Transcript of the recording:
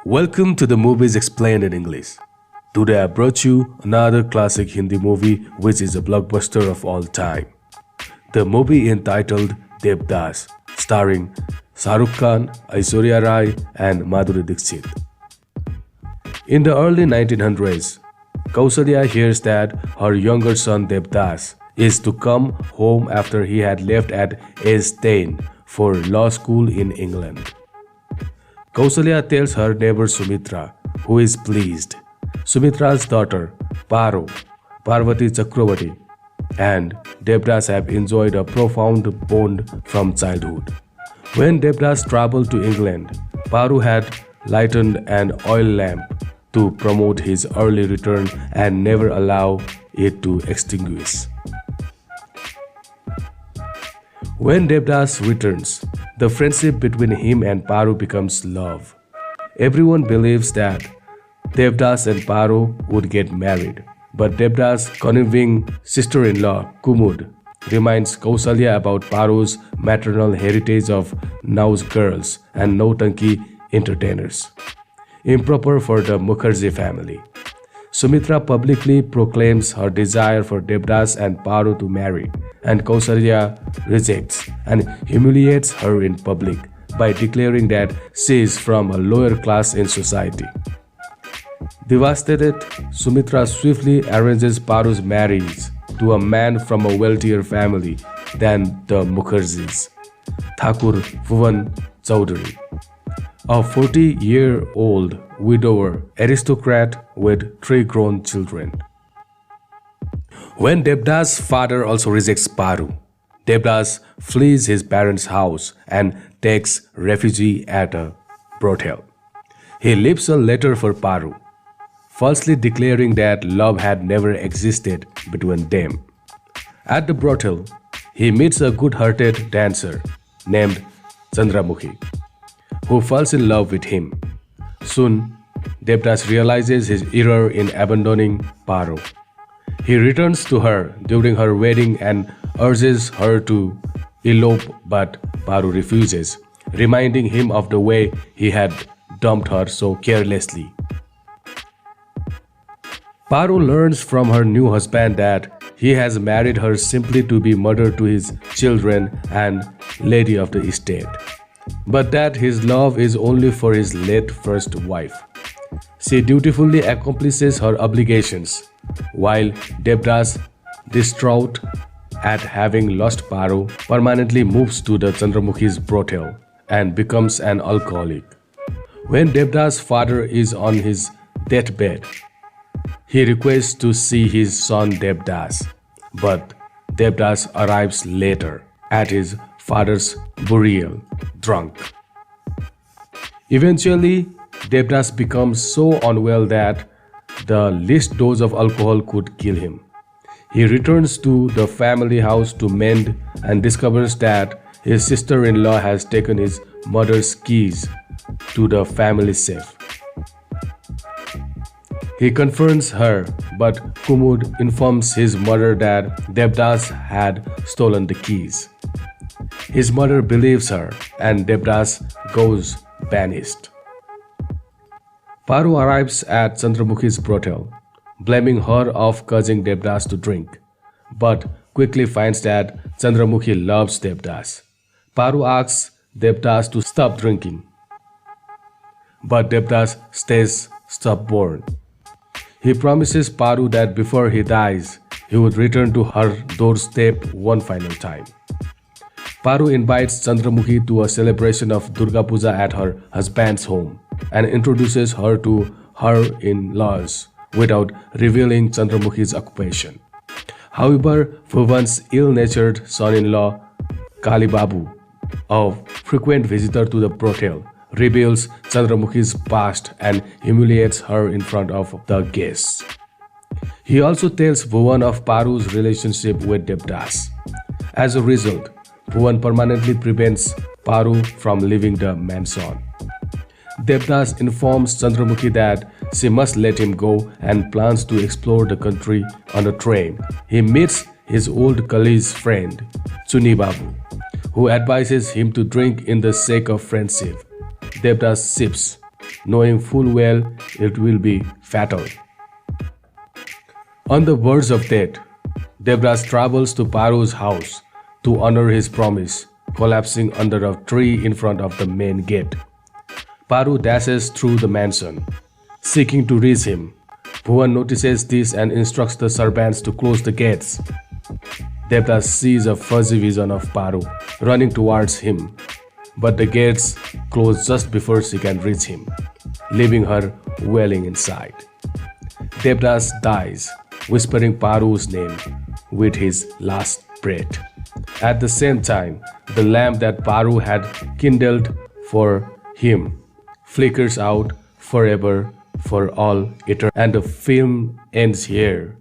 Welcome to the Movies Explained in English. Today I brought you another classic Hindi movie which is a blockbuster of all time. The movie entitled Devdas, starring Shah Rukh Khan, Aishwarya Rai and Madhuri Dixit. In the early 1900s, Kausalya hears that her younger son Devdas is to come home after he had left at age 10 for law school in England. Kausalya tells her neighbor Sumitra, who is pleased. Sumitra's daughter, Paro, Parvati Chakravarti, and Devdas have enjoyed a profound bond from childhood. When Devdas traveled to England, Paro had lighted an oil lamp to promote his early return and never allow it to extinguish. When Devdas returns, the friendship between him and Paro becomes love. Everyone believes that Devdas and Paro would get married, but Devdas' conniving sister-in-law Kumud reminds Kausalya about Paro's maternal heritage of Naus girls and Nautanki entertainers, improper for the Mukherjee family. Sumitra publicly proclaims her desire for Devdas and Paro to marry, and Kausalya rejects and humiliates her in public by declaring that she is from a lower class in society. Devastated, Sumitra swiftly arranges Paro's marriage to a man from a wealthier family than the Mukherjees, Thakur Bhuvan Chaudhary, a 40-year-old widower aristocrat with 3 grown children. When Devdas' father also rejects Paro, Devdas flees his parents' house and takes refuge at a brothel. He leaves a letter for Paro, falsely declaring that love had never existed between them. At the brothel, he meets a good-hearted dancer named Chandramukhi, who falls in love with him. Soon, Devdas realizes his error in abandoning Paro. He returns to her during her wedding and urges her to elope, but Paro refuses, reminding him of the way he had dumped her so carelessly. Paro learns from her new husband that he has married her simply to be mother to his children and lady of the estate, but that his love is only for his late first wife. She dutifully accomplishes her obligations, while Devdas, distraught at having lost Paro, permanently moves to the Chandramukhi's brothel and becomes an alcoholic. When Devdas' father is on his deathbed, he requests to see his son Devdas, but Devdas arrives later at his father's burial, drunk. Eventually, Devdas becomes so unwell that the least dose of alcohol could kill him. He returns to the family house to mend and discovers that his sister-in-law has taken his mother's keys to the family safe. He confronts her, but Kumud informs his mother that Devdas had stolen the keys. His mother believes her, and Devdas goes banished. Paro arrives at Chandramukhi's brothel, blaming her of causing Devdas to drink, but quickly finds that Chandramukhi loves Devdas. Paro asks Devdas to stop drinking, but Devdas stays stubborn. He promises Paro that before he dies, he would return to her doorstep one final time. Paro invites Chandramukhi to a celebration of Durga Puja at her husband's home and introduces her to her in-laws without revealing Chandramukhi's occupation. However, Bhuvan's ill-natured son-in-law, Kali Babu, a frequent visitor to the brothel, reveals Chandramukhi's past and humiliates her in front of the guests. He also tells Bhuvan of Paro's relationship with Devdas. As a result, Bhuvan permanently prevents Paro from leaving the mansion. Devdas informs Chandramukhi that she must let him go and plans to explore the country on a train. He meets his old colleague's friend, Chuni Babu, who advises him to drink in the sake of friendship. Devdas sips knowing full well it will be fatal. On the verge of death, Devdas travels to Paro's house to honor his promise, collapsing under a tree in front of the main gate. Paro dashes through the mansion, seeking to reach him. Bhuvan notices this and instructs the servants to close the gates. Devdas sees a fuzzy vision of Paro running towards him, but the gates close just before she can reach him, leaving her wailing inside. Devdas dies, whispering Paro's name with his last breath. At the same time, the lamp that Paro had kindled for him flickers out forever for all eternity. And the film ends here.